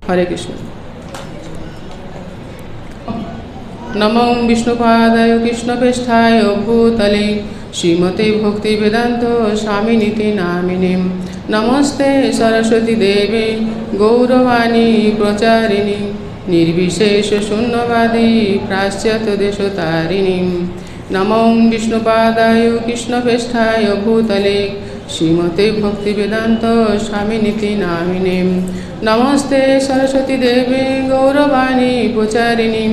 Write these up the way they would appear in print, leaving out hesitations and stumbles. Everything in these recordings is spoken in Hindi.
हरे कृष्ण। नमो विष्णुपादाय कृष्णप्रेष्ठाय भूतले श्रीमते भक्ति वेदांत स्वामिनीति नामिने। नमस्ते सरस्वती देवे गौरवाणी प्रचारिणी निर्विशेष शून्यवादी पाश्चात्य देशतारिणी। नमो विष्णुपादाय कृष्णप्रेष्ठाय भूतले श्रीमते भक्ति वेदांत स्वामिनीति नामिने। नमस्ते सरस्वती देवे गौरवाणी प्रचारिणी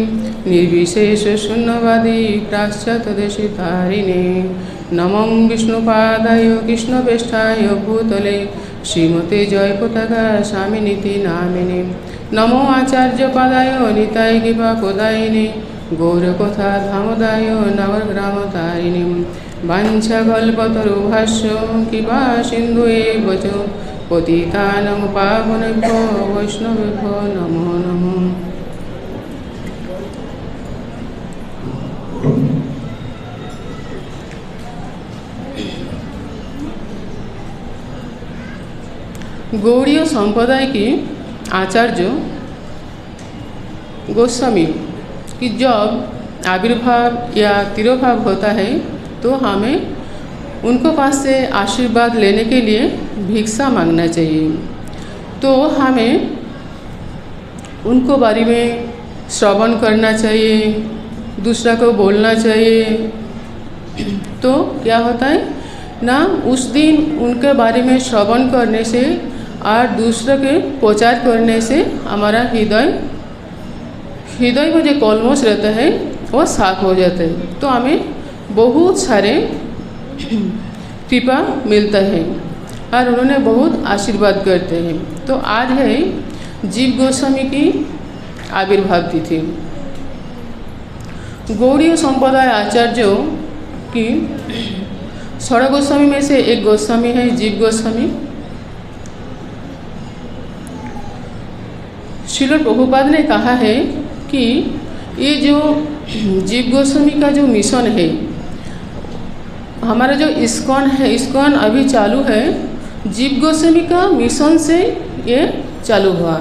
निर्विशेष शून्यवादी पाश्चात्य देशतारिणे। नमो विष्णुपादाय कृष्णप्रेष्ठाय भूतले श्रीमते जय पताका स्वामिनीति नामिने। नमो आचार्य पदाय निताय कृपा पदायिने गौरकथा धामदाय नवग्रामतारिणे। वाञ्छाकल्पतरुभ्यश्च कृपा सिन्धुएव च पतितानां पावनेभ्यो वैष्णवेभ्यो नमो नमः। गौड़ीय संप्रदाय की आचार्य गोस्वामी कि जब आविर्भाव या तिरोभाव होता है तो हमें उनको पास से आशीर्वाद लेने के लिए भिक्षा मांगना चाहिए। तो हमें उनको बारे में श्रवण करना चाहिए, दूसरा को बोलना चाहिए। तो क्या होता है ना, उस दिन उनके बारे में श्रवण करने से और दूसरे के प्रचार करने से हमारा हृदय में जो कलमश रहता है वो साफ हो जाता है। तो हमें बहुत सारे कृपा मिलता है और उन्होंने बहुत आशीर्वाद करते हैं। तो आज है जीव गोस्वामी की आविर्भाव तिथि। गौड़ीय संप्रदाय आचार्यों की 16 गोस्वामी में से एक गोस्वामी है जीव गोस्वामी। श्रील प्रभुपाद ने कहा है कि ये जो जीव गोस्वामी का जो मिशन है, हमारा जो इस्कॉन है, इस्कॉन अभी चालू है, जीव गोस्वामी का मिशन से ये चालू हुआ।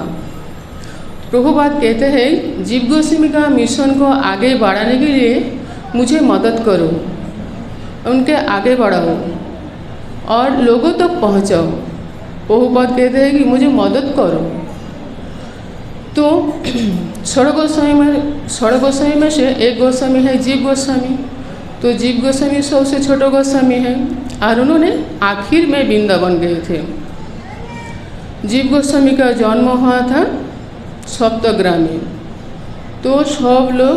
प्रभुपाद कहते हैं जीव गोस्वामी का मिशन को आगे बढ़ाने के लिए मुझे मदद करो, उनके आगे बढ़ाओ और लोगों तक पहुंचाओ। प्रभुपाद कहते हैं कि मुझे मदद करो। तो 16 गोस्वामी में से एक गोस्वामी है जीव गोस्वामी। तो जीव गोस्वामी सबसे छोटा गोस्वामी है और उन्होंने आखिर में वृंदावन गए थे। जीव गोस्वामी का जन्म हुआ था सप्तग्राम में। तो सब लोग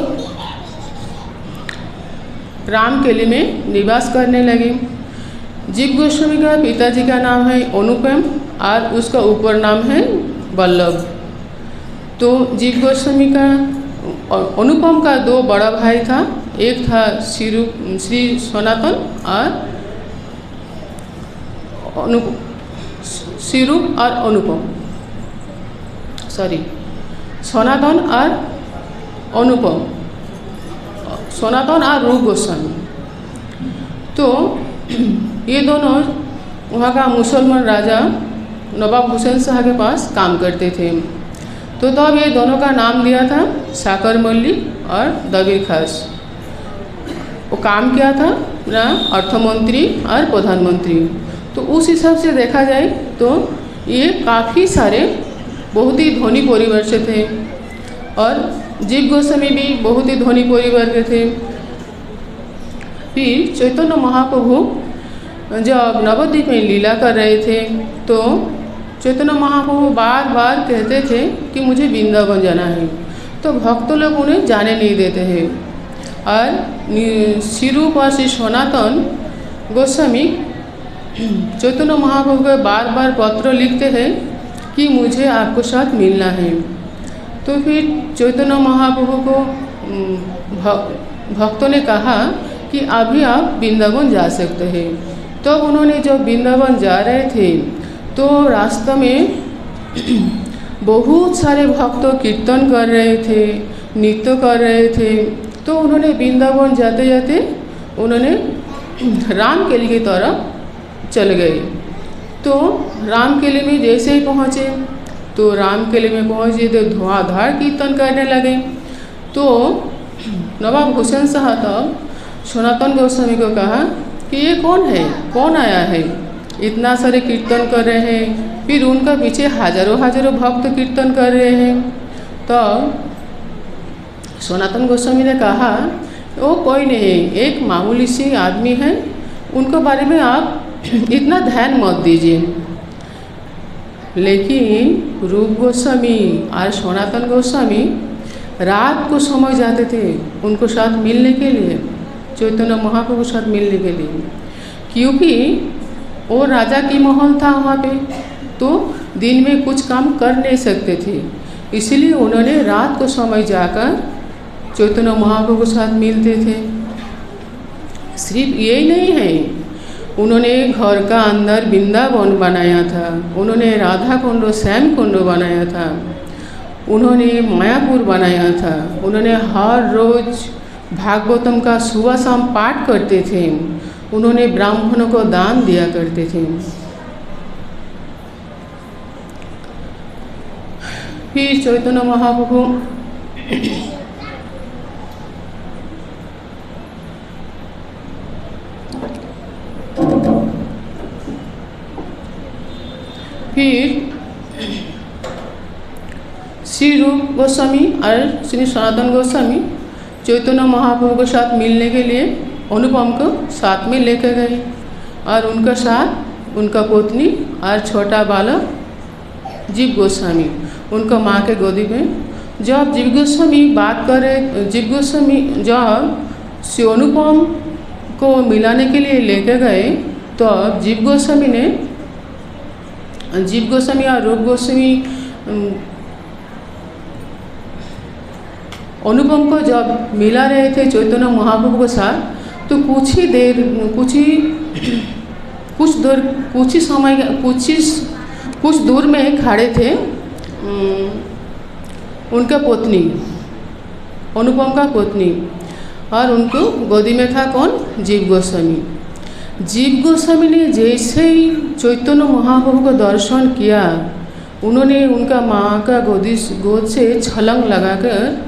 रामकेली में निवास करने लगे। जीव गोस्वामी का पिताजी का नाम है अनुपम और उसका ऊपर नाम है वल्लभ। तो जीव गोस्वामी का अनुपम का 2 बड़ा भाई था, एक था श्री सनातन और श्रीरूप और अनुपम, सनातन और अनुपम, सनातन और रूप गोस्वामी। तो ये दोनों वहाँ का मुसलमान राजा नवाब हुसैन शाह के पास काम करते थे। तो तब ये दोनों का नाम दिया था साकर मल्लिक और दबीर खास। वो काम किया था ना अर्थमंत्री और प्रधानमंत्री। तो उस हिसाब से देखा जाए तो ये काफ़ी सारे बहुत ही धनी परिवार से थे और जीव गोस्वामी भी बहुत ही धनी परिवार के थे। फिर चैतन्य महाप्रभु जब नवद्वीप में लीला कर रहे थे तो चैतन्य महाप्रभु बार बार कहते थे कि मुझे वृंदावन जाना है। तो भक्त लोग उन्हें जाने नहीं देते हैं और श्रीरूप और श्री सनातन गोस्वामी चैतन्य महाप्रभु को बार बार पत्र लिखते हैं कि मुझे आपको साथ मिलना है। तो फिर चैतन्य महाप्रभु को भक्तों ने कहा कि अभी आप वृंदावन जा सकते हैं। तो उन्होंने जब वृंदावन जा रहे थे तो रास्ते में बहुत सारे भक्त कीर्तन कर रहे थे, नृत्य कर रहे थे। तो उन्होंने वृंदावन जाते जाते उन्होंने रामकेली की तरफ चल गए। तो रामकेली में जैसे ही पहुँचे तो राम किले में पहुँचे तो धुआंधार कीर्तन करने लगे। तो नवाब हुसैन शाह तब सनातन गोस्वामी को कहा कि ये कौन है, कौन आया है, इतना सारे कीर्तन कर रहे हैं, फिर उनका पीछे हजारों हजारों भक्त कीर्तन कर रहे हैं। तो सनातन गोस्वामी ने कहा वो कोई नहीं, एक मामूली सी आदमी है, उनको बारे में आप इतना ध्यान मत दीजिए। लेकिन रूप गोस्वामी और सनातन गोस्वामी रात को समय जाते थे उनको साथ मिलने के लिए, चैतन्य महाप्रभु साथ मिलने के लिए, क्योंकि वो राजा की महल था वहाँ पे, तो दिन में कुछ काम कर नहीं सकते थे, इसलिए उन्होंने रात को समय जाकर चैतन्य महाप्रभु के साथ मिलते थे। सिर्फ यही नहीं है, उन्होंने घर का अंदर वृंदावन बनाया था, उन्होंने राधा कुंड श्याम कुंड बनाया था, उन्होंने मायापुर बनाया था, उन्होंने हर रोज़ भागवतम का सुबह शाम पाठ करते थे, उन्होंने ब्राह्मणों को दान दिया करते थे। फिर चैतन्य महाप्रभु फिर श्री रूप गोस्वामी और श्री सनातन गोस्वामी चैतन्य महाप्रभु के साथ मिलने के लिए अनुपम को साथ में लेकर गए, और उनका साथ उनका पत्नी और छोटा बालक जीव गोस्वामी उनका माँ के गोदी में। जब जीव गोस्वामी बात कर रहे, जीव गोस्वामी जब श्री अनुपम को मिलाने के लिए लेकर गए, तो जीव गोस्वामी और रूप गोस्वामी अनुपम को जब मिला रहे थे चैतन्य महाप्रभु के साथ, तो कुछ दूर में खड़े थे उनका पत्नी, अनुपम का पत्नी, और उनको गोदी में था कौन, जीव गोस्वामी। जीव गोस्वामी ने जैसे ही चैतन्य महाप्रभु को दर्शन किया, उन्होंने उनका माँ का गोद से छलांग लगाकर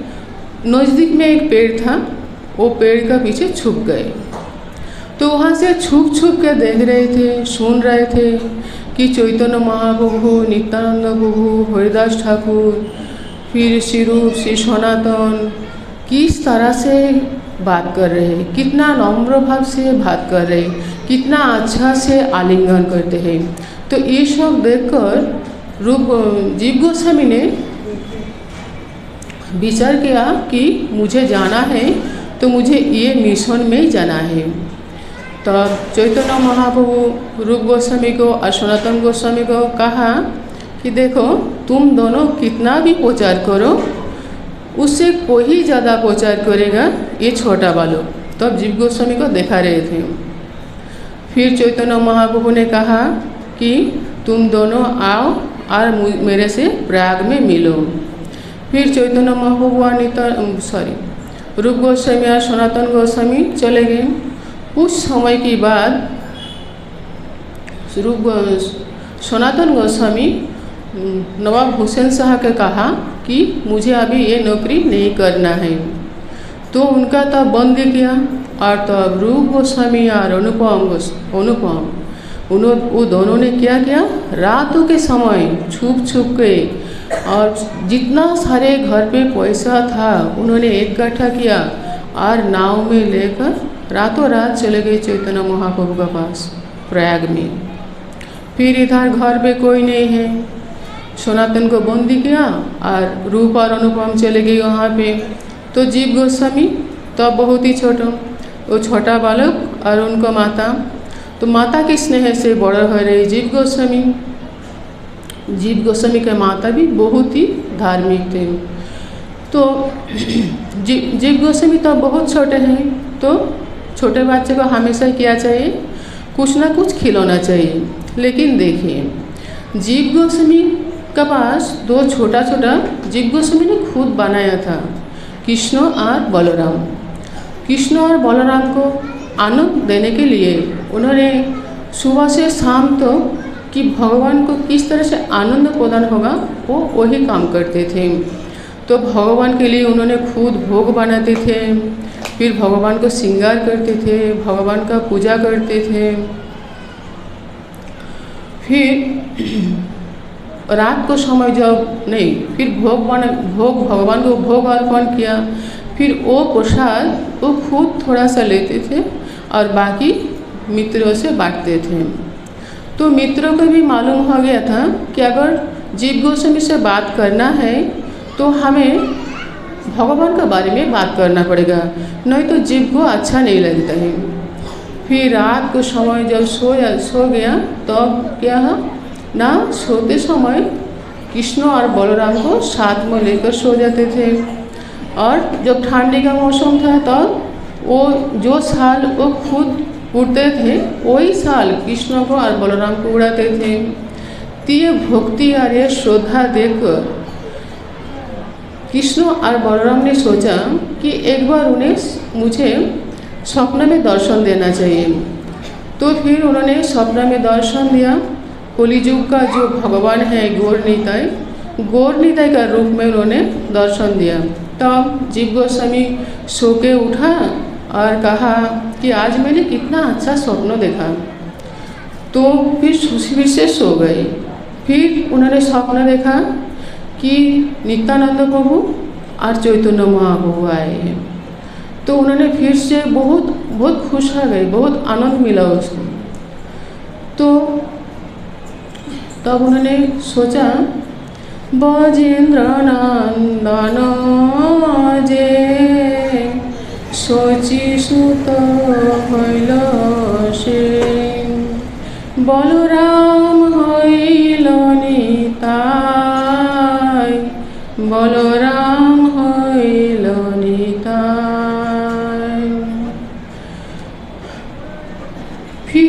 नज़दीक में एक पेड़ था, वो पेड़ का पीछे छुप गए। तो वहाँ से छुप के देख रहे थे, सुन रहे थे कि चैतन्य महाप्रभु, नित्यानंद प्रभु, हरिदास ठाकुर, फिर श्री रूप, श्री सनातन किस तरह से बात कर रहे हैं, कितना नम्र भाव से बात कर रहे हैं, कितना अच्छा से आलिंगन करते हैं। तो ये सब देखकर जीव गोस्वामी ने विचार किया कि मुझे जाना है, तो मुझे ये मिशन में जाना है। तब चैतन्य महाप्रभु रूप गोस्वामी को और सनातन गोस्वामी को कहा कि देखो, तुम दोनों कितना भी प्रचार करो, उससे कोई ज़्यादा प्रचार करेगा ये छोटा बालक। तब जीव गोस्वामी को दिखा रहे थे। फिर चैतन्य महाप्रभु ने कहा कि तुम दोनों आओ और मेरे से प्रयाग में मिलो। फिर चैतन्य महाप्रभु रूप गोस्वामी और सनातन गोस्वामी चले गए। कुछ समय के बाद सनातन गोस्वामी नवाब हुसैन शाह के कहा कि मुझे अभी ये नौकरी नहीं करना है, तो उनका तब बंद किया। और तब रूप गोस्वामी और अनुपम वो दोनों ने क्या किया, रातों के समय छुप के और जितना सारे घर पे पैसा था उन्होंने इकट्ठा किया और नाव में लेकर रातों रात चले गए चैतन्य महाप्रभु के पास प्रयाग में। फिर इधर घर पे कोई नहीं है, सनातन को बंदी किया और रूप और अनुपम चले गए वहाँ पे। तो जीव गोस्वामी तो बहुत ही वो छोटा बालक और उनको माता, तो माता के स्नेह से बड़ा हो रही जीव गोस्वामी। जीव गोस्वामी के माता भी बहुत ही धार्मिक थे। तो जीव गोस्वामी तो बहुत छोटे हैं, तो छोटे बच्चे को हमेशा क्या चाहिए, कुछ ना कुछ खिलौना चाहिए। लेकिन देखिए जीव गोस्वामी के पास दो छोटा जीव गोस्वामी ने खुद बनाया था, कृष्ण और बलराम। कृष्ण और बलराम को आनंद देने के लिए उन्होंने सुबह से शाम तो कि भगवान को किस तरह से आनंद प्रदान होगा वो वही काम करते थे। तो भगवान के लिए उन्होंने खुद भोग बनाते थे, फिर भगवान को श्रृंगार करते थे, भगवान का पूजा करते थे। फिर रात को समय जब नहीं, फिर भोग भगवान को भोग अर्पण किया, फिर वो प्रसाद वो खुद थोड़ा सा लेते थे और बाकी मित्रों से बांटते थे। तो मित्रों को भी मालूम हो गया था कि अगर जीव गोस्वामी से बात करना है तो हमें भगवान के बारे में बात करना पड़ेगा, नहीं तो जीव को अच्छा नहीं लगता है। फिर रात को समय जब सो गया तब क्या है ना, सोते समय कृष्ण और बलराम को साथ में लेकर सो जाते थे। और जब ठंडी का मौसम था तब वो जो साल वो खुद उड़ते थे वही साल कृष्ण को और बलराम को उड़ाते थे। तो ये भक्ति और ये श्रद्धा देखकर कृष्ण और बलराम ने सोचा कि एक बार उन्हें मुझे स्वप्न में दर्शन देना चाहिए। तो फिर उन्होंने स्वप्न में दर्शन दिया। कलियुग का जो भगवान है गौर निताई का रूप में उन्होंने दर्शन दिया। तब जीव गोस्वामी सो के उठा और कहा कि आज मैंने कितना अच्छा स्वप्न देखा। तो फिर से सो गए। फिर उन्होंने स्वप्न देखा कि नित्यानंद प्रभु और चैतन्य महाप्रभु आए हैं। तो उन्होंने फिर से बहुत खुश हो गए, बहुत आनंद मिला उसको। तो तब उन्होंने सोचा ब्रजेंद्र नंदन जे सोची सुत हईल से बलराम हईल निताय, बलराम हईल निताय। फिर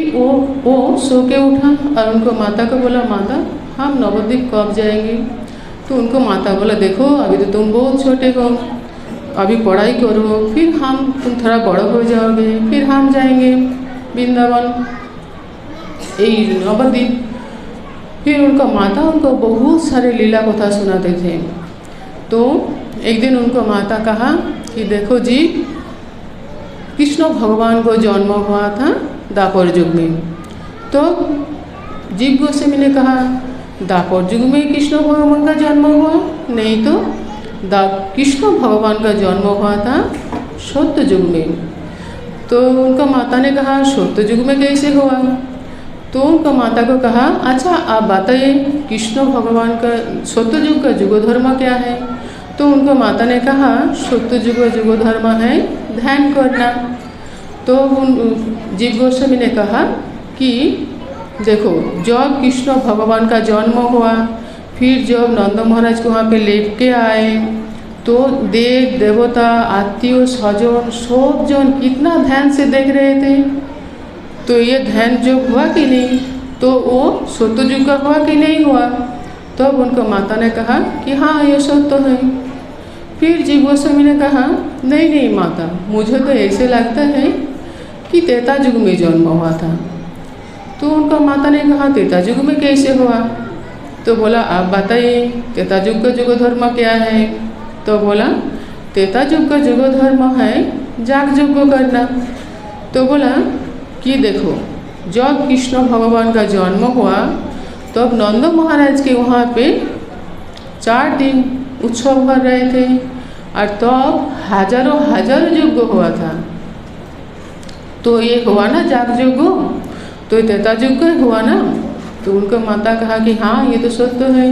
वो सो के उठा और उनको माता को बोला, माता हम नवद्वीप कब जाएंगे? तो उनको माता बोला, देखो अभी तो तुम बहुत छोटे हो, अभी पढ़ाई करो, फिर तुम थोड़ा बड़ा हो जाओगे, फिर हम जाएंगे वृंदावन यही नवद्वीप। फिर उनका माता उनको बहुत सारे लीला कथा सुनाते थे। तो एक दिन उनको माता कहा कि देखो जी, कृष्ण भगवान को जन्म हुआ था द्वापर युग में। तो जीव गोस्वामी ने कहा द्वापर युग में कृष्ण भगवान का जन्म हुआ? नहीं, तो कृष्ण भगवान का जन्म हुआ था सत्य युग में। तो उनका माता ने कहा सत्य युग में कैसे हुआ? तो उनका माता को कहा अच्छा आप बताइए कृष्ण भगवान का सत्य युग का युग धर्म क्या है? तो उनको माता ने कहा सत्य युग धर्म है ध्यान करना। तो जीव गोस्वामी ने कहा कि देखो जब कृष्ण भगवान का जन्म हुआ, फिर जब नंद महाराज को वहाँ पे लेके आए तो देव देवता आत्मीय स्वजन सब जन कितना ध्यान से देख रहे थे। तो ये ध्यान योग हुआ कि नहीं? तो वो सत्ययुग का हुआ कि नहीं हुआ? तब उनको माता ने कहा कि हाँ ये सत्य है। फिर जीव गोस्वामी ने कहा नहीं नहीं माता, मुझे तो ऐसे लगता है कि त्रेता युग में जन्म हुआ था। तो उनका माता ने कहा त्रेता युग में कैसे हुआ? तो बोला आप बताइए त्रेता युग का युग धर्म क्या है? तो बोला त्रेता युग का युग धर्म है जाग यज्ञ करना। तो बोला कि देखो जब कृष्ण भगवान का जन्म हुआ तब नंद महाराज के वहाँ पे 4 दिन उत्सव कर रहे थे और तब हजारों यज्ञ हुआ था। तो ये हुआ ना जाग यज्ञ, तो त्रेता युग का हुआ ना। तो उनको माता कहा कि हाँ ये तो सत्य है।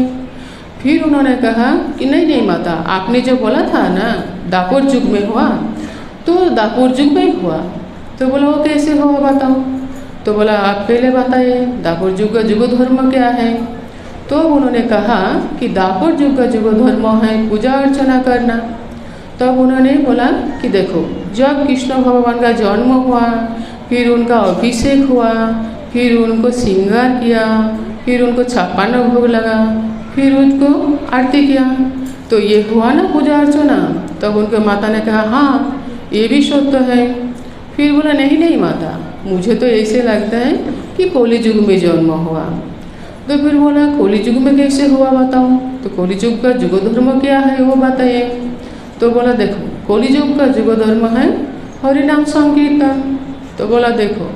फिर उन्होंने कहा कि नहीं नहीं माता, आपने जो बोला था ना द्वापर युग में हुआ, तो द्वापर युग में हुआ। तो बोला वो कैसे हुआ बताओ? तो बोला आप पहले बताइए द्वापर युग का युग धर्म क्या है? तो उन्होंने कहा कि द्वापर युग का युग धर्म है पूजा अर्चना करना। तब उन्होंने बोला कि देखो जब कृष्ण भगवान का जन्म हुआ, फिर उनका अभिषेक हुआ, फिर उनको श्रृंगार किया, फिर उनको 56 भोग लगा, फिर उनको आरती किया, तो ये हुआ ना पूजा अर्चना। तब उनके माता ने कहा हाँ ये भी सत्य है। फिर बोला नहीं नहीं माता, मुझे तो ऐसे लगता है कि कलि युग में जन्म हुआ। तो फिर बोला कलियुग में कैसे हुआ बताओ, तो कलियुग का युग धर्म क्या है वो बताइए। तो बोला देखो कलियुग का युग धर्म है हरिनाम संकीर्तन। तो बोला देखो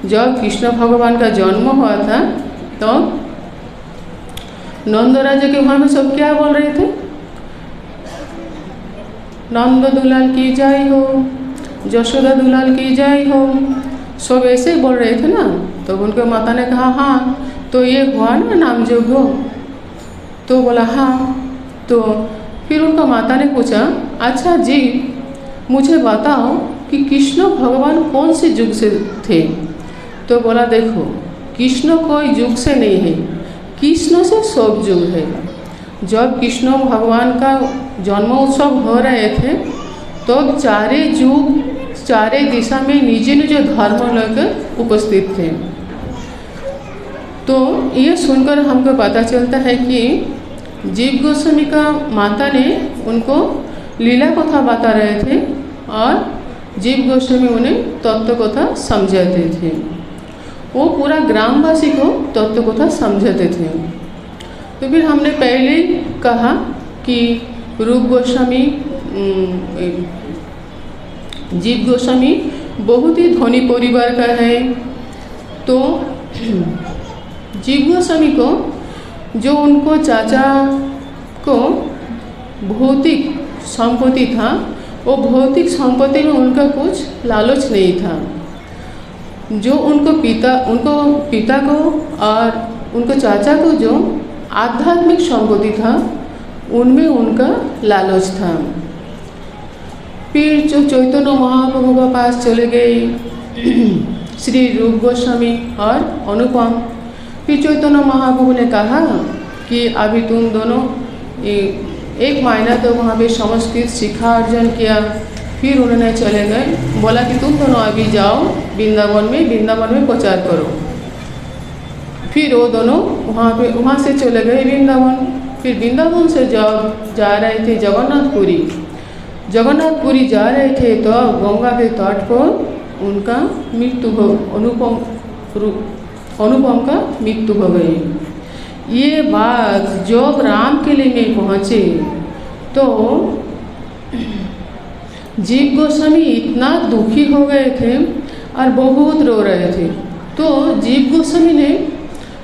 जब कृष्ण भगवान का जन्म हुआ था तो नंद राजा के वहाँ में सब क्या बोल रहे थे, नंद दुलाल की जय हो, यशोदा दुलाल की जय हो, सब ऐसे बोल रहे थे ना। तो उनके माता ने कहा हाँ तो ये हुआ ना नाम जोग हो। तो बोला हाँ। तो फिर उनका माता ने पूछा अच्छा जी मुझे बताओ कि कृष्ण भगवान कौन से युग से थे। तो बोला देखो कृष्ण कोई युग से नहीं है, कृष्ण से सब युग है। जब कृष्ण भगवान का जन्म उत्सव हो रहे थे तो चारे युग चारे दिशा में निज निज धर्म लेकर उपस्थित थे। तो ये सुनकर हमको पता चलता है कि जीव गोस्वामी का माता ने उनको लीला कथा बता रहे थे और जीव गोस्वामी उन्हें तत्व कथा समझाते थे। वो पूरा ग्रामवासी को तत्व कथा समझाते थे। तो फिर हमने पहले ही कहा कि रूप गोस्वामी जीव गोस्वामी बहुत ही धनी परिवार का है। तो जीव गोस्वामी को जो उनको चाचा को भौतिक संपत्ति था वो भौतिक संपत्ति में उनका कुछ लालच नहीं था। जो उनको पिता को और उनको चाचा को जो आध्यात्मिक संपत्ति था उनमें उनका लालच था। फिर जो चैतन्य महाप्रभु के पास चले गए श्री रूप गोस्वामी और अनुपम। फिर चैतन्य महाप्रभु ने कहा कि अभी तुम दोनों एक महीना तो वहाँ पे संस्कृत शिक्षा अर्जन किया। फिर उन्होंने चले गए, बोला कि तुम दोनों अभी जाओ वृंदावन में प्रचार करो। फिर वो दोनों वहाँ से चले गए वृंदावन। फिर वृंदावन से जब जा रहे थे जगन्नाथपुरी जा रहे थे तो गंगा के तट पर उनका मृत्यु हो अनुपम का मृत्यु हो गई। ये बात जब राम किले में पहुँचे तो जीव गोस्वामी इतना दुखी हो गए थे और बहुत रो रहे थे। तो जीव गोस्वामी ने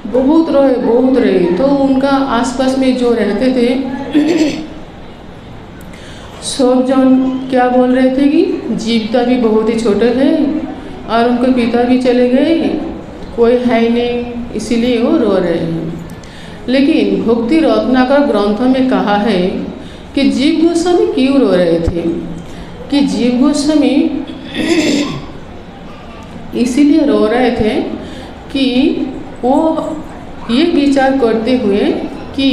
बहुत रोए। तो उनका आसपास में जो रहते थे सब जन क्या बोल रहे थे कि जीवता भी बहुत ही छोटे हैं और उनके पिता भी चले गए, कोई है नहीं, इसीलिए वो रो रहे हैं। लेकिन भक्ति रत्नाकर ग्रंथ में कहा है कि जीव गोस्वामी क्यों रो रहे थे, कि जीव गोस्वामी इसीलिए रो रहे थे कि वो ये विचार करते हुए कि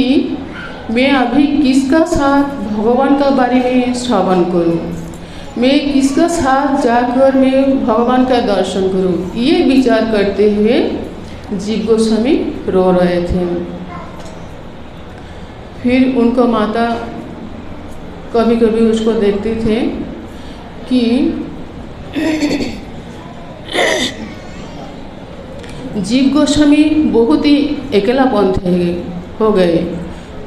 मैं अभी किसका साथ भगवान का बारे में श्रवण करूं, मैं किसका साथ जाकर मैं भगवान का दर्शन करूं, ये विचार करते हुए जीव गोस्वामी रो रहे थे। फिर उनको माता कभी कभी उसको देखते थे कि जीव गोस्वामी बहुत ही अकेलापन हो गए।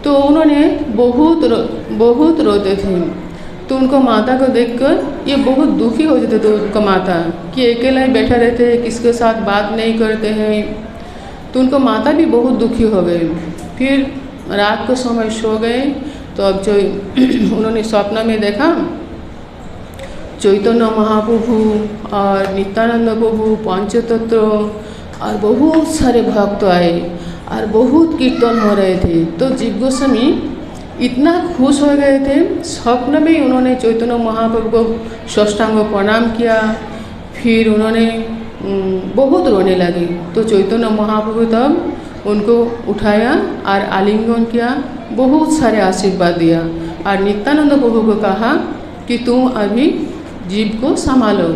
तो उन्होंने बहुत रोते थे। तो उनको माता को देखकर ये बहुत दुखी हो जाते थे उनको माता कि अकेला ही बैठा रहते हैं, किसके साथ बात नहीं करते हैं। तो उनको माता भी बहुत दुखी हो गए। फिर रात को समय सो गए तो अब जो उन्होंने स्वप्न में देखा चैतन्य महाप्रभु और नित्यानंद प्रभु पंचतत्व और बहुत सारे भक्त आए और बहुत कीर्तन हो रहे थे। तो जीव गोस्वामी इतना खुश हो गए थे, स्वप्न में उन्होंने चैतन्य महाप्रभु को साष्टांग प्रणाम किया। फिर उन्होंने बहुत रोने लगे। तो चैतन्य महाप्रभु तब उनको उठाया और आलिंगन किया, बहुत सारे आशीर्वाद दिया और नित्यानंद प्रभु को कहा कि तुम अभी जीव को संभालो।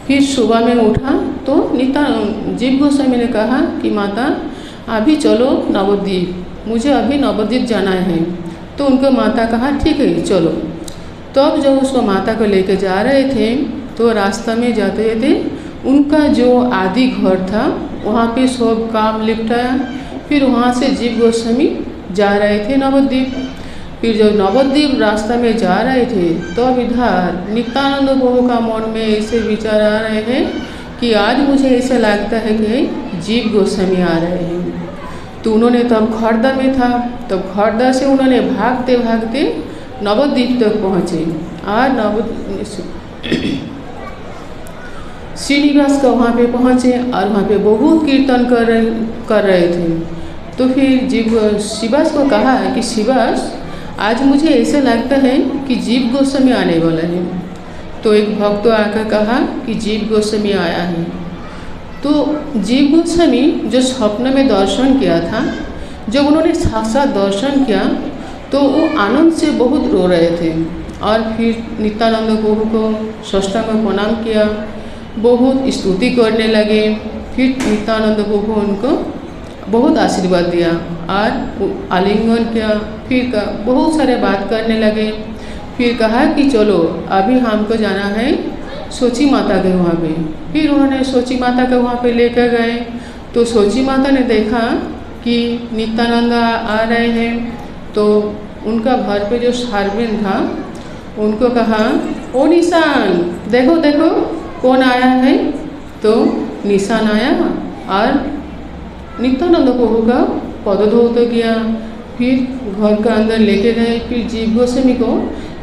फिर सुबह में उठा तो जीव गोस्वामी ने कहा कि माता अभी चलो नवद्वीप, मुझे अभी नवद्वीप जाना है। तो उनको माता कहा ठीक है चलो। तब जब उसको माता को लेकर जा रहे थे तो रास्ता में जाते जाते उनका जो आदि घर था वहाँ पे सब काम निपटाया। फिर वहाँ से जीव गोस्वामी जा रहे थे नवद्वीप। फिर जब नवद्वीप रास्ता में जा रहे थे तो इधर नित्यानंद प्रभु का मन में ऐसे विचार आ रहे हैं कि आज मुझे ऐसा लगता है कि जीव गोस्वामी आ रहे हैं। तो उन्होंने तब खड़दा में था, तब खड़दा से उन्होंने भागते भागते नवद्वीप तक पहुँचे। आज श्रीनिवास का वहाँ पे पहुँचे और वहाँ पे बहुत कीर्तन कर रहे थे। तो फिर जीव शिवास को कहा कि शिवास, आज मुझे ऐसा लगता है कि जीव गोस्वामी आने वाला है। तो एक भक्त आकर कहा कि जीव गोस्वामी आया है। तो जीव गोस्वामी जो स्वप्न में दर्शन किया था, जब उन्होंने साक्षात दर्शन किया तो वो आनंद से बहुत रो रहे थे। और फिर नित्यानंद प्रभु को साष्टांग प्रणाम किया, बहुत स्तुति करने लगे। फिर नित्यानंद प्रभु उनको बहुत आशीर्वाद दिया और आलिंगन किया। फिर बहुत सारे बात करने लगे। फिर कहा कि चलो अभी हमको जाना है सोची माता के वहाँ पे। फिर उन्होंने सोची माता के वहाँ पे लेकर गए। तो सोची माता ने देखा कि नित्यानंद आ रहे हैं। तो उनका घर पे जो सार्वजन था उनको कहा, ओ निशान, देखो देखो कौन आया है। तो निशान आया और नित्यानंद प्रभु का पदधौत किया। फिर घर का अंदर लेके गए। फिर जीव गोस्वामी को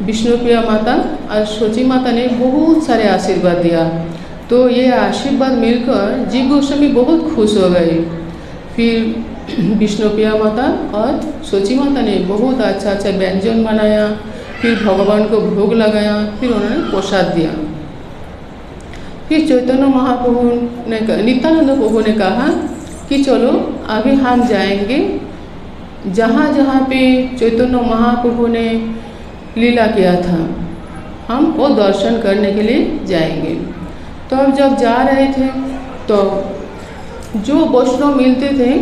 विष्णुप्रिया माता और सोची माता ने बहुत सारे आशीर्वाद दिया। तो ये आशीर्वाद मिलकर जीव गोस्वामी बहुत खुश हो गए। फिर विष्णुप्रिया माता और सोची माता ने बहुत अच्छा अच्छा व्यंजन बनाया। फिर भगवान को भोग लगाया। फिर उन्होंने प्रसाद दिया। फिर चैतन्य महाप्रभु ने, नित्यानंद प्रभु ने कहा कि चलो अभी हम जाएंगे जहाँ जहाँ पे चैतन्य महाप्रभु ने लीला किया था, हम वो दर्शन करने के लिए जाएंगे। तो अब जब जा रहे थे तो जो वैष्णव मिलते थे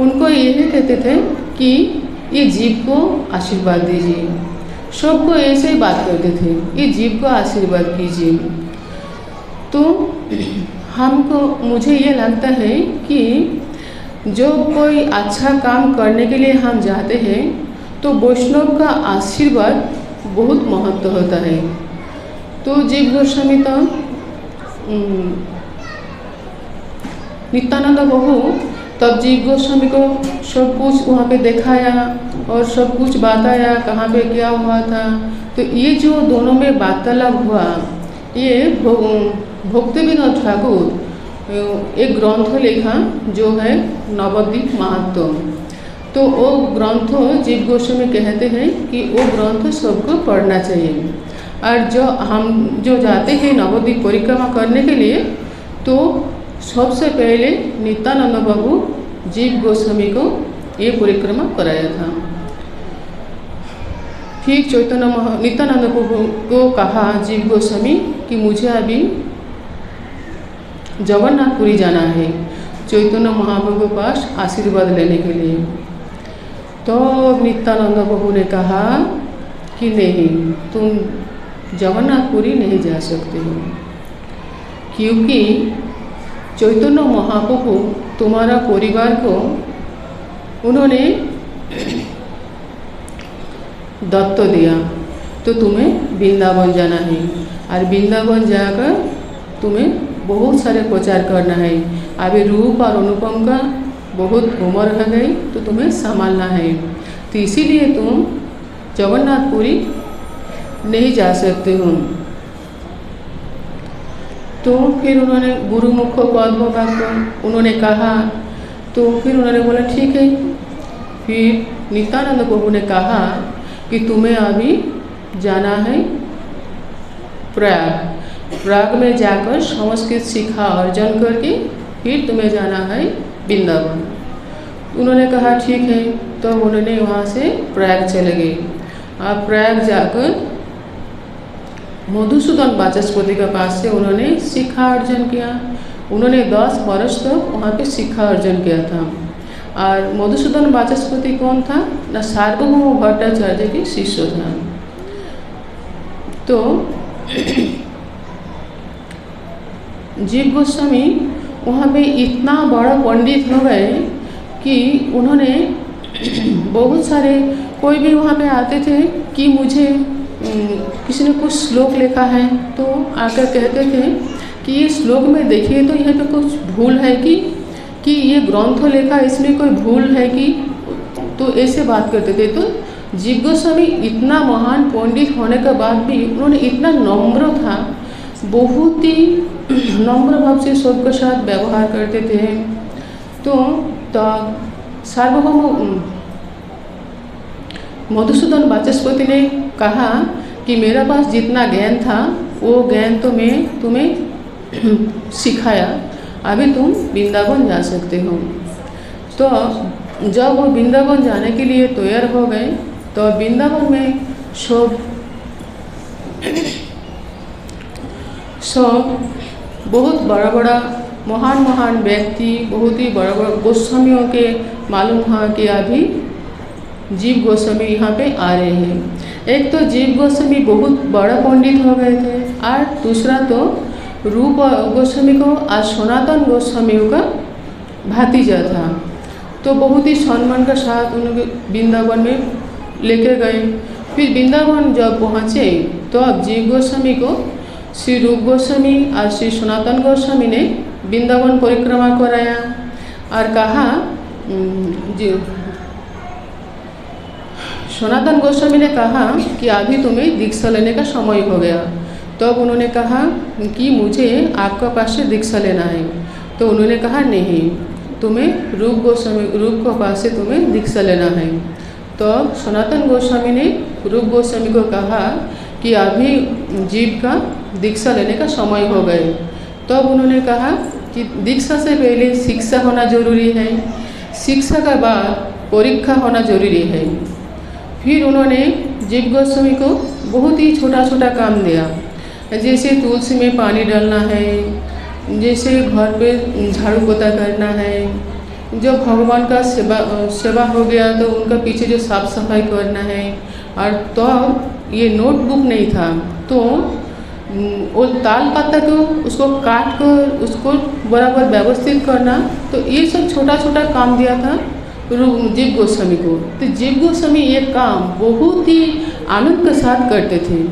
उनको यही कहते थे कि ये जीव को आशीर्वाद दीजिए। सबको ऐसे ही बात करते थे, ये जीव को आशीर्वाद कीजिए। तो मुझे ये लगता है कि जो कोई अच्छा काम करने के लिए हम जाते हैं तो वैष्णव का आशीर्वाद बहुत महत्व होता है। तो जीव गोस्वामी तो नित्यानंद प्रभु तब जीव गोस्वामी को सब कुछ वहाँ पे दिखाया और सब कुछ बताया कहाँ पे क्या हुआ था। तो ये जो दोनों में वार्तालाप हुआ, ये भक्ति विनोद ठाकुर एक ग्रंथ लिखा जो है नवद्वीप महात्म। तो वो ग्रंथ जीव गोस्वामी कहते हैं कि वो ग्रंथ सबको पढ़ना चाहिए। और जो जाते हैं नवद्वीप परिक्रमा करने के लिए तो सबसे पहले नित्यानंद प्रभु जीव गोस्वामी को ये परिक्रमा कराया था। फिर नित्यानंद प्रभु को कहा जीव गोस्वामी कि मुझे अभी जगन्नाथपुरी जाना है चैतन्य महाप्रभु के पास आशीर्वाद लेने के लिए। तो नित्यानंद प्रभु ने कहा कि नहीं, तुम जगन्नाथपुरी नहीं जा सकते हो, क्योंकि चैतन्य महाप्रभु तुम्हारा परिवार को उन्होंने दत्त दिया। तो तुम्हें वृंदावन जाना है और वृंदावन जाकर तुम्हें बहुत सारे प्रचार करना है। अभी रूप और अनुपम का बहुत उम्र हो गई तो तुम्हें संभालना है। तो इसीलिए तुम जगन्नाथपुरी नहीं जा सकते हो। तो फिर उन्होंने गुरुमुख पद्मपाद को उन्होंने कहा। तो फिर उन्होंने बोला ठीक है। फिर नित्यानंद प्रभु ने कहा कि तुम्हें अभी जाना है प्रयाग में जाकर संस्कृत शिक्षा अर्जन करके फिर तुम्हें जाना है वृंदावन। उन्होंने कहा ठीक है। तो उन्होंने वहाँ से प्रयाग चले गए। और प्रयाग जाकर मधुसूदन वाचस्पति के पास से उन्होंने शिक्षा अर्जन किया। उन्होंने 10 वर्ष तक वहाँ पे शिक्षा अर्जन किया था। और मधुसूदन वाचस्पति कौन था ना, सार्वभौम भट्टाचार्य के शिष्य था। तो जीव गोस्वामी वहाँ पे इतना बड़ा पंडित हो गए कि उन्होंने बहुत सारे, कोई भी वहाँ पे आते थे कि मुझे किसी ने कुछ श्लोक लिखा है तो आकर कहते थे कि ये श्लोक में देखिए तो यहाँ पे कुछ भूल है कि ये ग्रंथ लिखा इसमें कोई भूल है कि, तो ऐसे बात करते थे। तो जीव गोस्वामी इतना महान पंडित होने के बाद भी उन्होंने इतना नम्र था, बहुत ही नम्र भाव से सबके साथ व्यवहार करते थे। तो सार्वभौम मधुसूदन वाचस्पति ने कहा कि मेरे पास जितना ज्ञान था वो ज्ञान तो मैं तुम्हें सिखाया, अभी तुम वृंदावन जा सकते हो। तो जब वो वृंदावन जाने के लिए तैयार हो गए तो वृंदावन में सब बहुत बड़ा बड़ा महान महान व्यक्ति, बहुत ही बड़ा बड़ा गोस्वामियों के मालूम हुआ कि अभी जीव गोस्वामी यहाँ पे आ रहे हैं। एक तो जीव गोस्वामी बहुत बड़ा पंडित हो गए थे और दूसरा तो रूप गोस्वामी को और सनातन गोस्वामी का भातीजा था। तो बहुत ही सम्मान के साथ उन्होंने वृंदावन में लेके गए। फिर वृंदावन जब पहुँचे तो अब जीव गोस्वामी को श्री रूप गोस्वामी और श्री सनातन गोस्वामी ने वृंदावन परिक्रमा कराया और कहा, सनातन गोस्वामी ने कहा कि अभी तुम्हें दीक्षा लेने का समय हो गया। तब उन्होंने कहा कि मुझे आपका पास से दीक्षा लेना है। तो उन्होंने कहा नहीं, तुम्हें रूप के पास से तुम्हें दीक्षा लेना है। तो सनातन गोस्वामी ने रूप गोस्वामी को कहा कि अभी जीव का दीक्षा लेने का समय हो गए। तब उन्होंने कहा कि दीक्षा से पहले शिक्षा होना जरूरी है, शिक्षा के बाद परीक्षा होना जरूरी है। फिर उन्होंने जीव गोस्वामी को बहुत ही छोटा छोटा काम दिया, जैसे तुलसी में पानी डालना है, जैसे घर पे झाड़ू पोता करना है, जब भगवान का सेवा हो गया तो उनका पीछे जो साफ सफाई करना है। और तो ये नोटबुक नहीं था तो वो ताल पत्ता को उसको काट कर उसको बराबर व्यवस्थित करना, तो ये सब छोटा छोटा काम दिया था जीव गोस्वामी को। तो जीव गोस्वामी ये काम बहुत ही आनंद के साथ करते थे।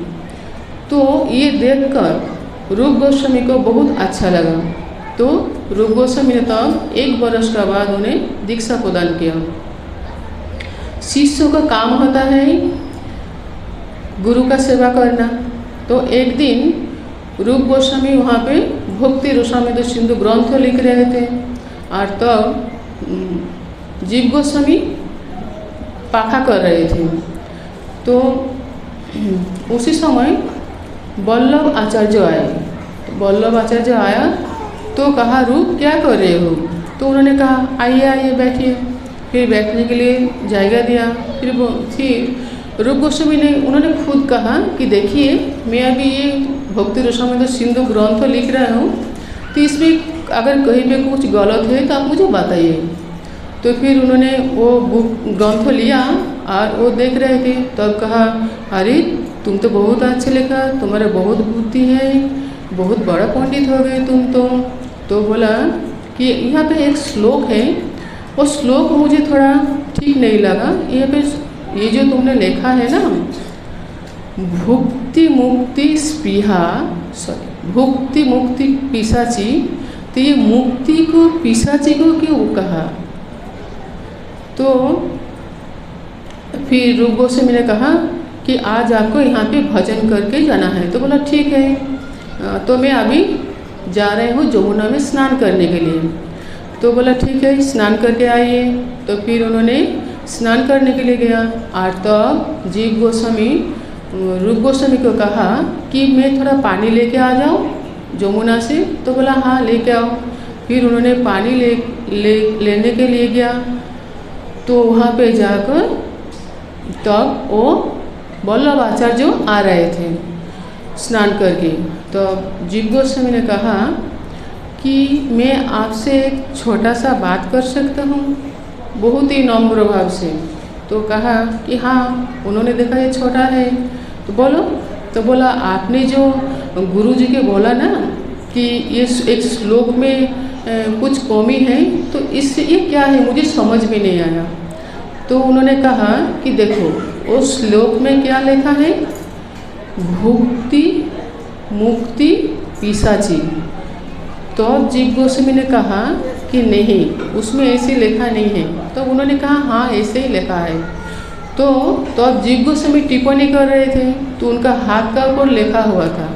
तो ये देखकर रूप गोस्वामी को बहुत अच्छा लगा। तो रूप गोस्वामी ने तब 1 वर्ष के बाद उन्हें दीक्षा प्रदान किया। शिष्यों का काम होता है गुरु का सेवा करना। तो एक दिन रूप गोस्वामी वहाँ पे भक्ति रसामृत सिंधु ग्रंथ लिख रहे थे और तब जीव गोस्वामी पाखा कर रहे थे। तो उसी समय वल्लभ आचार्य आए। वल्लभ आचार्य आया तो कहा, रूप क्या कर रहे हो? तो उन्होंने कहा, आइए आइए बैठिए। फिर बैठने के लिए जगह दिया। फिर रूप गोस्वामी ने उन्होंने खुद कहा कि देखिए मैं अभी ये भक्ति रसामृत सिंधु ग्रंथ लिख रहा हूँ, तो इसमें अगर कहीं पे कुछ गलत है तो आप मुझे बताइए। तो फिर उन्होंने वो बुक ग्रंथ लिया और वो देख रहे थे। तब कहा, अरे तुम तो बहुत अच्छा लिखा, तुम्हारा बहुत बुद्धि है, बहुत बड़ा पंडित हो गए तुम तो बोला कि यहाँ पे एक श्लोक है, वो श्लोक मुझे थोड़ा ठीक नहीं लगा। यहाँ पे ये जो तुमने लिखा है ना, भुक्ति मुक्ति स्पृहा, भुक्ति मुक्ति पिशाची, तो ये मुक्ति को पिशाची को क्यों कहा? तो फिर रूप गोस्वामी ने कहा कि आज आपको यहाँ पे भजन करके जाना है। तो बोला ठीक है, तो मैं अभी जा रहे हूँ जमुना में स्नान करने के लिए। तो बोला ठीक है, स्नान करके आइए। तो फिर उन्होंने स्नान करने के लिए गया और तब जीव गोस्वामी रूप गोस्वामी को कहा कि मैं थोड़ा पानी लेके आ जाऊँ जमुना से। तो बोला हाँ लेके आओ। फिर उन्होंने पानी लेने के लिए गया। तो वहाँ पे जाकर तब वो वल्लभ आचार्य आ रहे थे स्नान करके। तो जीव गोस्वामी ने कहा कि मैं आपसे एक छोटा सा बात कर सकता हूँ, बहुत ही नम्र भाव से। तो कहा कि हाँ। उन्होंने देखा ये छोटा है तो बोलो। तो बोला आपने जो गुरुजी के बोला ना कि ये एक श्लोक में कुछ कमी है, तो इससे ये क्या है मुझे समझ में नहीं आया। तो उन्होंने कहा कि देखो वो श्लोक में क्या लिखा है, भुक्ति मुक्ति पिशाची। तो जीव गोस्वामी ने कहा कि नहीं, उसमें ऐसे लिखा नहीं है। तो उन्होंने कहा हाँ ऐसे ही लिखा है। तो जीव गोस्वामी टिप्पणी कर रहे थे, तो उनका हाथ का ऊपर लिखा हुआ था।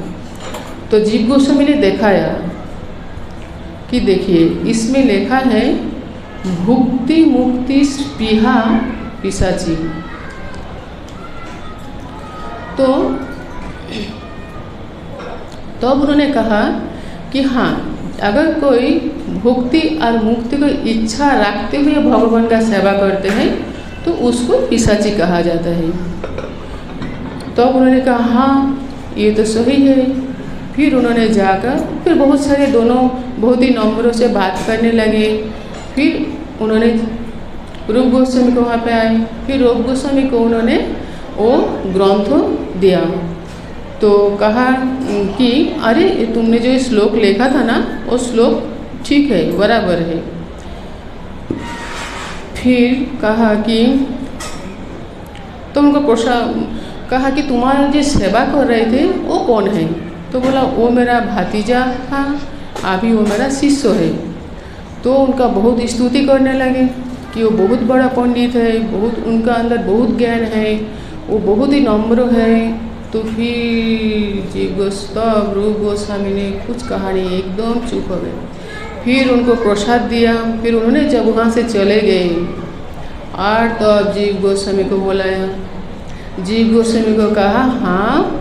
तो जीव गोस्वामी ने दिखाया कि देखिए इसमें लिखा है भुक्ति मुक्ति स्पृहा पिशाची। तो तब उन्होंने कहा कि हाँ, अगर कोई भुक्ति और मुक्ति को इच्छा रखते हुए भगवान का सेवा करते हैं तो उसको पिशाची कहा जाता है। तब उन्होंने कहा हाँ ये तो सही है। फिर उन्होंने जाकर फिर बहुत सारे दोनों बहुत ही नम्रों से बात करने लगे। फिर उन्होंने रूप गोस्वामी को वहाँ पे आए। फिर रूप गोस्वामी को उन्होंने वो ग्रंथ दिया। तो कहा कि अरे तुमने जो श्लोक लिखा था ना वो श्लोक ठीक है, बराबर है। फिर कहा कि तो उनको कहा कि तुम्हारा जो सेवा कर रहे थे वो कौन है। तो बोला वो मेरा भतीजा था, अभी वो मेरा शिष्य है। तो उनका बहुत स्तुति करने लगे कि वो बहुत बड़ा पंडित है, बहुत उनका अंदर बहुत ज्ञान है, वो बहुत ही नम्र है। तो फिर जीव रूप गोस्वामी ने कुछ कहा नहीं, एकदम चुप हो गए। फिर उनको प्रसाद दिया। फिर उन्होंने जब वहाँ से चले गए और तो जीव गोस्वामी को बुलाया। जीव गोस्वामी को कहा हाँ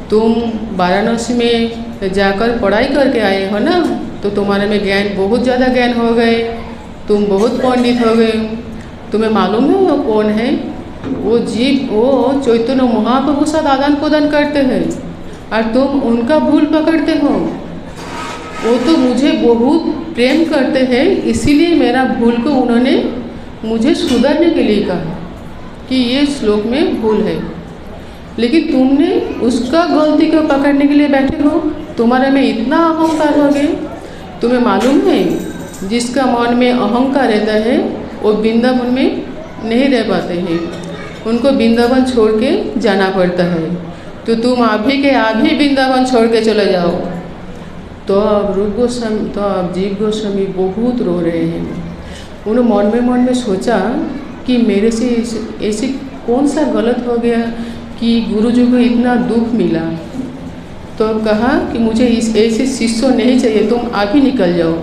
तुम वाराणसी में जाकर पढ़ाई करके आए हो ना, तो तुम्हारे में ज्ञान बहुत ज़्यादा ज्ञान हो गए, तुम बहुत पंडित हो गए। तुम्हें मालूम है वो कौन है? वो चैतन्य महाप्रभु साथ आदान प्रदान करते हैं और तुम उनका भूल पकड़ते हो। वो तो मुझे बहुत प्रेम करते हैं, इसीलिए मेरा भूल को उन्होंने मुझे सुधारने के लिए कहा कि ये श्लोक में भूल है। लेकिन तुमने उसका गलती को पकड़ने के लिए बैठे हो, तुम्हारे में इतना अहंकार हो गया। तुम्हें मालूम है जिसका मन में अहंकार रहता है वो वृंदावन में नहीं रह पाते हैं, उनको वृंदावन छोड़ के जाना पड़ता है। तो तुम अभी के अभी वृंदावन छोड़ के चले जाओ। तो अब रूप गोस्वामी तो अब जीव गोस्वामी बहुत रो रहे हैं। उन्होंने मन में सोचा कि मेरे से ऐसे कौन सा गलत हो गया कि गुरुजी को इतना दुख मिला। तो कहा कि मुझे ऐसे शिष्य नहीं चाहिए, तुम अभी निकल जाओ।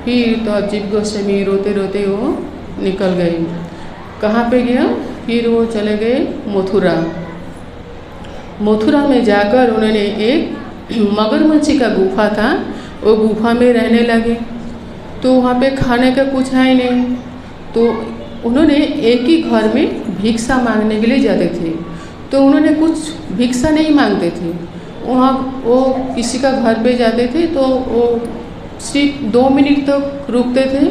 फिर तो अब जीव गोस्वामी रोते रोते वो निकल गए। कहाँ पे गया? फिर वो चले गए मथुरा। मथुरा में जाकर उन्होंने एक मगरमच्छी का गुफा था, वो गुफा में रहने लगे। तो वहाँ पे खाने का कुछ है नहीं, तो उन्होंने एक ही घर में भिक्षा मांगने के लिए जाते थे। तो उन्होंने कुछ भिक्षा नहीं मांगते थे, वहाँ वो किसी का घर पे जाते थे तो वो सिर्फ 2 मिनट तक रुकते थे।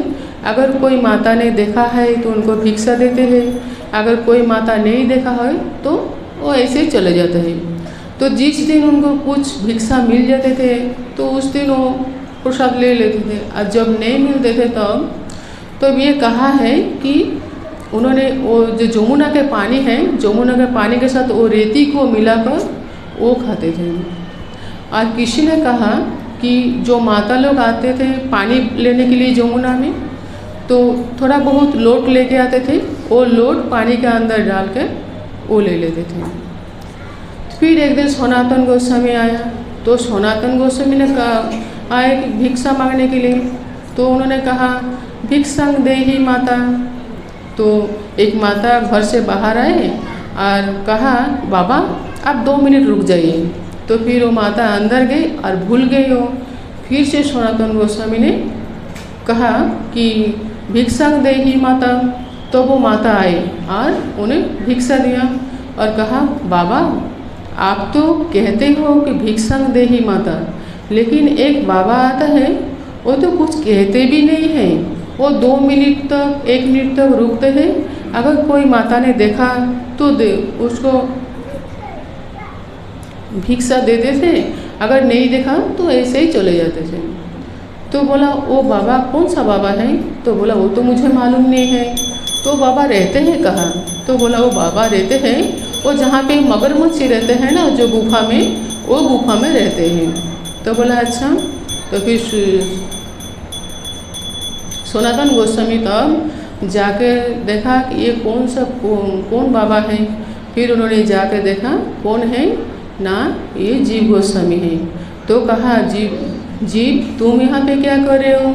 अगर कोई माता ने देखा है तो उनको भिक्षा देते हैं, अगर कोई माता नहीं देखा है तो वो ऐसे ही चले जाते हैं। तो जिस दिन उनको कुछ भिक्षा मिल जाते थे तो उस दिन वो प्रसाद ले लेते थे, और जब नहीं मिलते थे तब ये कहा है कि उन्होंने वो जो जमुना के पानी है, जमुना के पानी के साथ वो रेती को मिलाकर वो खाते थे। और किसी ने कहा कि जो माता लोग आते थे पानी लेने के लिए जमुना में, तो थोड़ा बहुत लोट लेके आते थे, वो लोट पानी के अंदर डाल के वो ले लेते थे। फिर एक दिन सनातन गोस्वामी आया। तो सनातन गोस्वामी ने कहा आए कि भिक्षा मांगने के लिए। तो उन्होंने कहा भिक्षांग देहि माता। तो एक माता घर से बाहर आए और कहा बाबा आप 2 मिनट रुक जाइए। तो फिर वो माता अंदर गई और भूल गई हो। फिर से सनातन गोस्वामी ने कहा कि भिक्षांग देहि माता। तो वो माता आई और उन्हें भिक्षा दिया और कहा बाबा आप तो कहते हो कि भिक्षांग देहि माता, लेकिन एक बाबा आता है वो तो कुछ कहते भी नहीं है, वो 2 मिनट तक 1 मिनट तक रुकते हैं। अगर कोई माता ने देखा तो उसको भिक्षा देते थे अगर नहीं देखा तो ऐसे ही चले जाते थे। तो बोला वो बाबा कौन सा बाबा है? तो बोला वो तो मुझे मालूम नहीं है। तो बाबा रहते हैं कहाँ? तो बोला वो बाबा रहते हैं वो जहाँ पे मगरमच्छ रहते हैं ना, जो गुफा में, वो गुफा में रहते हैं। तो बोला अच्छा। तो फिर सनातन गोस्वामी तब जाके देखा कि ये कौन बाबा है। फिर उन्होंने जाकर देखा कौन है ना, ये जीव गोस्वामी है। तो कहा जीव तुम यहाँ पे क्या कर रहे हो?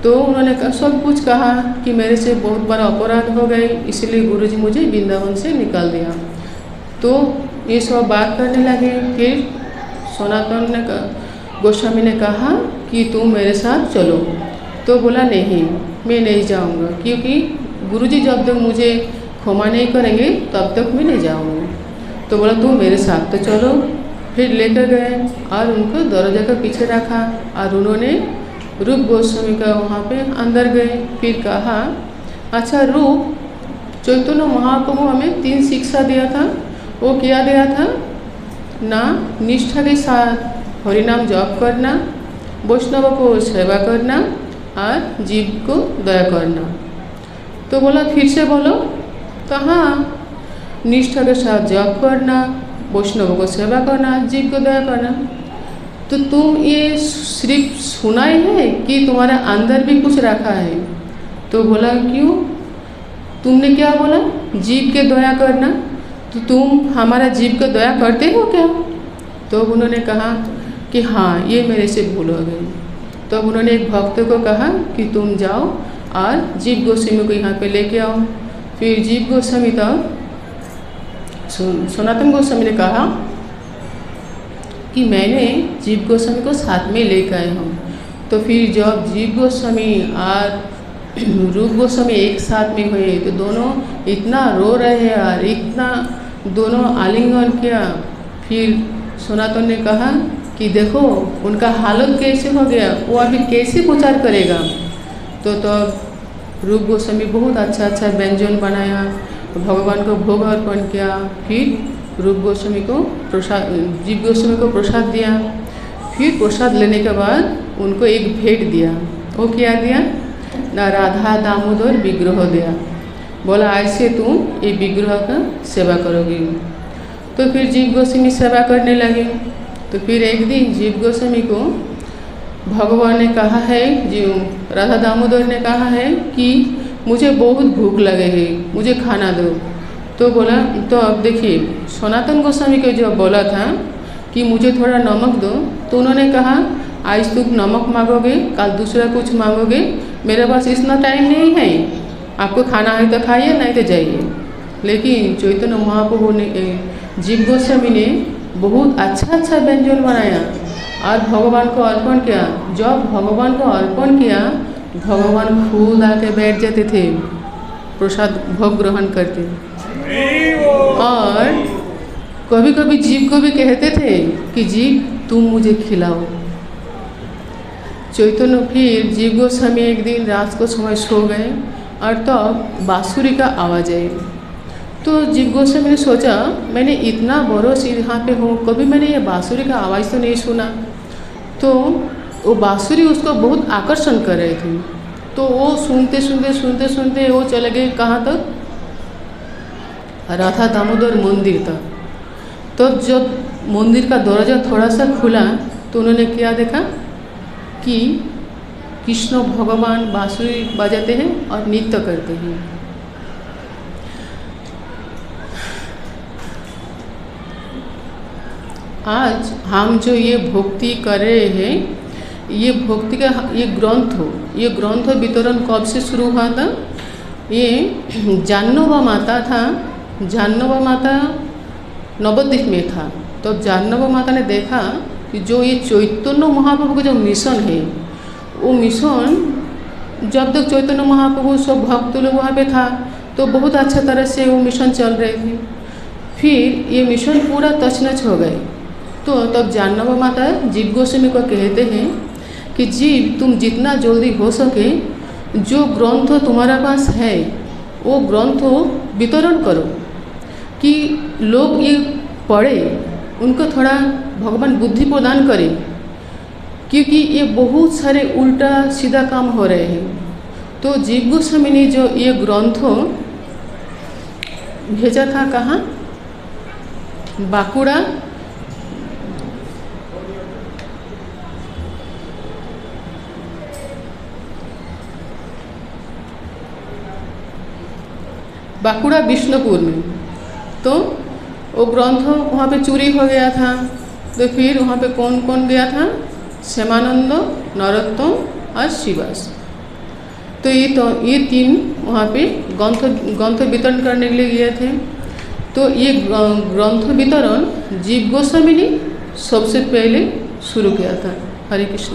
तो उन्होंने सब कुछ कहा कि मेरे से बहुत बड़ा अपराध हो गए, इसलिए गुरुजी मुझे वृंदावन से निकाल दिया। तो ये सब बात करने लगे। फिर सनातन गोस्वामी ने कहा कि तुम मेरे साथ चलो। तो बोला नहीं, मैं नहीं जाऊंगा, क्योंकि गुरुजी जब तक मुझे क्षमा नहीं करेंगे तब तक मैं नहीं जाऊंगा। तो बोला तुम मेरे साथ तो चलो। फिर लेकर गए और उनको दरवाजे के पीछे रखा और उन्होंने रूप गोस्वामी का वहाँ पे अंदर गए। फिर कहा अच्छा रूप, चैतन्य महाप्रभु हमें 3 शिक्षा दिया था, वो क्या दिया था ना? निष्ठा के साथ हरिनाम जप करना, वैष्णव को सेवा करना और जीव को दया करना। तो बोला फिर से बोलो। तो हाँ, निष्ठा के साथ जप करना, वैष्णव को सेवा करना, जीव को दया करना। तो तुम ये सिर्फ सुना ही है कि तुम्हारे अंदर भी कुछ रखा है? तो बोला क्यों? तुमने क्या बोला? जीव के दया करना। तो तुम हमारा जीव को दया करते हो क्या? तो उन्होंने कहा कि हाँ, ये मेरे से भूल हो गई। तो उन्होंने एक भक्त को कहा कि तुम जाओ और जीव गोस्वामी को यहाँ पे लेके आओ। फिर जीव गोस्वामी तब सनातन गोस्वामी ने कहा कि मैंने जीव गोस्वामी को साथ में लेकर आए हूँ। तो फिर जब जीव गोस्वामी और रूप गोस्वामी एक साथ में हुए तो दोनों इतना रो रहे और इतना दोनों आलिंगन किया। फिर सनातन ने कहा कि देखो उनका हालत कैसे हो गया, वो अभी कैसे प्रचार करेगा। तो रूप गोस्वामी बहुत अच्छा व्यंजन बनाया, भगवान को भोग अर्पण किया। फिर रूप गोस्वामी को प्रसाद, जीव गोस्वामी को प्रसाद दिया। फिर प्रसाद लेने के बाद उनको एक भेंट दिया। वो क्या दिया ना? राधा दामोदर विग्रह दिया। बोला ऐसे तुम ये विग्रह का सेवा करोगे। तो फिर जीव गोस्वामी सेवा करने लगे। तो फिर एक दिन जीव गोस्वामी को भगवान ने कहा है, जीव राधा दामोदर ने कहा है कि मुझे बहुत भूख लगे है, मुझे खाना दो। तो बोला, तो अब देखिए सनातन गोस्वामी को जब बोला था कि मुझे थोड़ा नमक दो, तो उन्होंने कहा आज तुम नमक मांगोगे, कल दूसरा कुछ मांगोगे, मेरे पास इतना टाइम नहीं है, आपको खाना है तो खाइए, नहीं तो जाइए। लेकिन चैतन्य महाप्रभु ने, जीव गोस्वामी ने बहुत अच्छा व्यंजन बनाया और भगवान को अर्पण किया। जब भगवान को अर्पण किया, भगवान खुद आके बैठ जाते थे, प्रसाद भोग ग्रहण करते। और कभी कभी जीव को भी कहते थे कि जीव तुम मुझे खिलाओ। चैतन्य फिर जीव गोस्वामी एक दिन रात को समय सो गए और तब बांसुरी का आवाज़ आई। तो जीव गोस्वामी ने सोचा मैंने इतना बरस यहाँ पे हूँ, कभी मैंने ये बांसुरी का आवाज़ तो नहीं सुना। तो वो बांसुरी उसको बहुत आकर्षण कर रहे थे। तो वो सुनते वो चले गए कहाँ तक? राधा दामोदर मंदिर तक। तो जब मंदिर का दरवाज़ा थोड़ा सा खुला तो उन्होंने क्या देखा कि कृष्ण भगवान बांसुरी बजाते हैं और नृत्य करते हैं। आज हम जो ये भक्ति कर रहे हैं, ये भक्ति का ये ग्रंथ वितरण कब से शुरू हुआ था? ये जाह्नवा माता था, जाह्नवा माता नवद्वीप में था। तो जाह्नवा माता ने देखा कि जो ये चैतन्य महाप्रभु का जो मिशन है, वो मिशन जब तक चैतन्य महाप्रभु सब भक्त लोग वहाँ पे था तो बहुत अच्छा तरह से वो मिशन चल रहे थे। फिर ये मिशन पूरा तछनछ हो गए। तो तब जाह्नवा माता जीव गोस्वामी को कहते हैं कि जीव तुम जितना जल्दी हो सके जो ग्रंथ तुम्हारा पास है वो ग्रंथ वितरण करो कि लोग ये पढ़े उनको थोड़ा भगवान बुद्धि प्रदान करें, क्योंकि ये बहुत सारे उल्टा सीधा काम हो रहे हैं। तो जीव गोस्वामी ने जो ये ग्रंथ भेजा था कहाँ, बांकुड़ा विष्णुपुर में। तो वो ग्रंथ वहाँ पे चोरी हो गया था। तो फिर वहाँ पे कौन कौन गया था, श्यामानंद, नरोत्तम और श्रीवास। तो ये तीन वहाँ पे ग्रंथ वितरण करने के लिए गए थे। तो ये ग्रंथ वितरण जीव गोस्वामी ने सबसे पहले शुरू किया था। हरे कृष्ण।